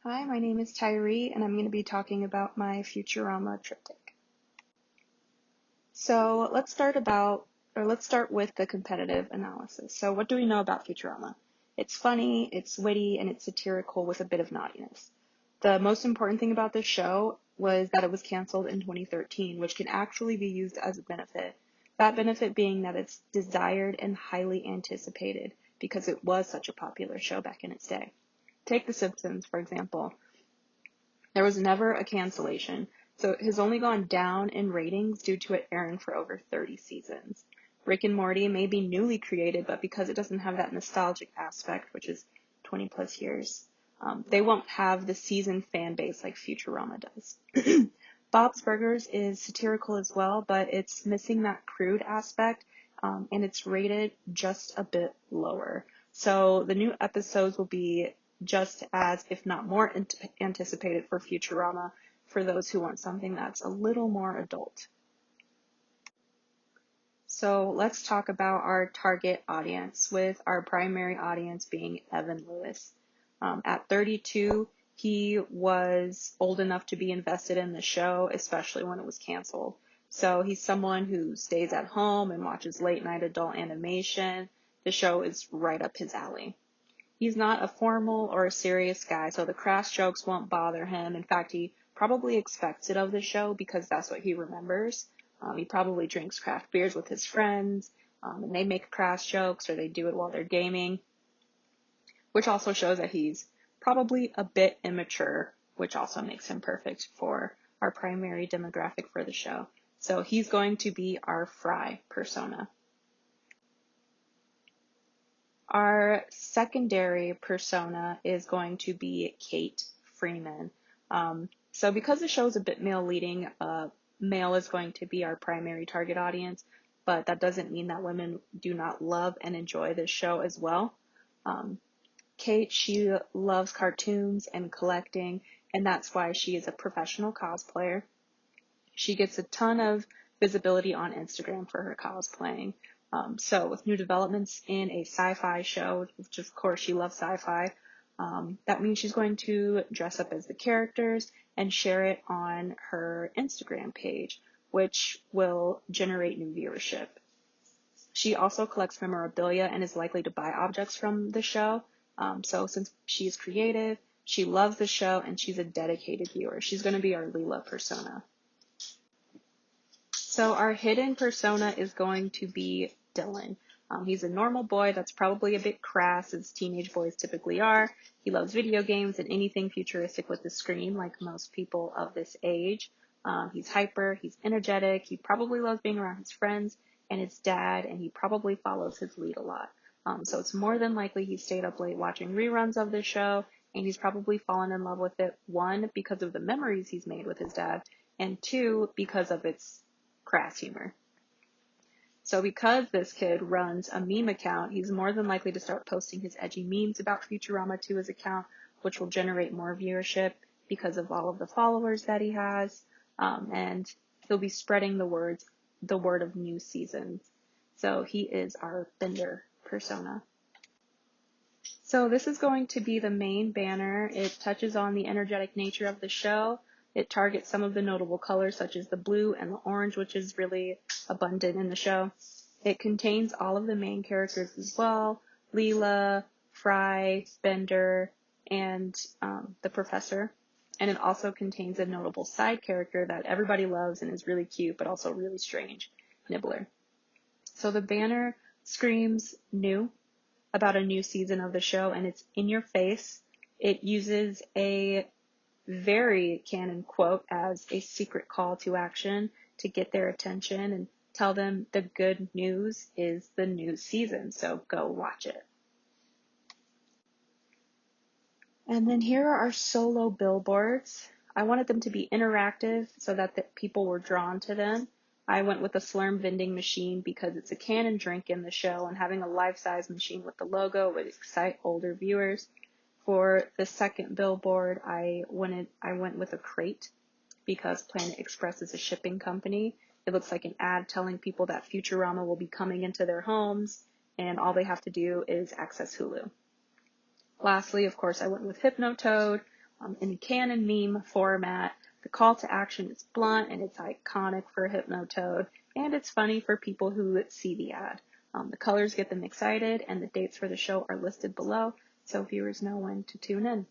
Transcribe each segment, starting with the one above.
Hi, my name is Tyree, and I'm going to be talking about my Futurama triptych. So let's start with the competitive analysis. So what do we know about Futurama? It's funny, it's witty, and it's satirical with a bit of naughtiness. The most important thing about this show was that it was canceled in 2013, which can actually be used as a benefit. That benefit being that it's desired and highly anticipated because it was such a popular show back in its day. Take The Simpsons, for example. There was never a cancellation, so it has only gone down in ratings due to it airing for over 30 seasons. Rick and Morty may be newly created, but because it doesn't have that nostalgic aspect, which is 20 plus years, they won't have the seasoned fan base like Futurama does. Bob's Burgers is satirical as well, but it's missing that crude aspect, and it's rated just a bit lower. So the new episodes will be just as, if not more, anticipated for Futurama for those who want something that's a little more adult. So let's talk about our target audience, with our primary audience being Evan Lewis. At 32, he was old enough to be invested in the show, especially when it was canceled. So he's someone who stays at home and watches late night adult animation. The show is right up his alley. He's not a formal or a serious guy, so the crass jokes won't bother him. In fact, he probably expects it of the show because that's what he remembers. He probably drinks craft beers with his friends, and they make crass jokes or they do it while they're gaming, which also shows that he's probably a bit immature, which also makes him perfect for our primary demographic for the show. So he's going to be our Fry persona. Our secondary persona is going to be Kate Freeman. So because the show is a bit male leading, male is going to be our primary target audience, but that doesn't mean that women do not love and enjoy this show as well. Kate, she loves cartoons and collecting, and that's why she is a professional cosplayer. She gets a ton of visibility on Instagram for her cosplaying. So with new developments in a sci-fi show, which of course she loves sci-fi, that means she's going to dress up as the characters and share it on her Instagram page, which will generate new viewership. She also collects memorabilia and is likely to buy objects from the show. So since she's creative, she loves the show, and she's a dedicated viewer. She's going to be our Leela persona. So our hidden persona is going to be Dylan. He's a normal boy that's probably a bit crass, as teenage boys typically are. He loves video games and anything futuristic with the screen, like most people of this age. He's hyper, he's energetic, he probably loves being around his friends and his dad, and he probably follows his lead a lot. So it's more than likely he stayed up late watching reruns of the show, and he's probably fallen in love with it, one, because of the memories he's made with his dad, and two, because of its crass humor. So because this kid runs a meme account, he's more than likely to start posting his edgy memes about Futurama to his account, which will generate more viewership because of all of the followers that he has. And he'll be spreading the word of new seasons. So he is our Bender persona. So this is going to be the main banner. It touches on the energetic nature of the show. It targets some of the notable colors, such as the blue and the orange, which is really abundant in the show. It contains all of the main characters as well: Leela, Fry, Bender, and the professor. And it also contains a notable side character that everybody loves and is really cute, but also really strange, Nibbler. So the banner screams new, about a new season of the show, and it's in your face. It uses a very canon quote as a secret call to action to get their attention and tell them the good news is the new season, so go watch it. And then here are our solo billboards. I wanted them to be interactive so that the people were drawn to them. I went with a Slurm vending machine because it's a canon drink in the show, and having a life-size machine with the logo would excite older viewers. For the second billboard, I went with a crate because Planet Express is a shipping company. It looks like an ad telling people that Futurama will be coming into their homes, and all they have to do is access Hulu. Lastly, of course, I went with Hypnotoad, in canon meme format. The call to action is blunt and it's iconic for Hypnotoad, and it's funny for people who see the ad. The colors get them excited, and the dates for the show are listed below, so viewers know when to tune in.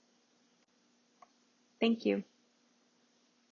Thank you.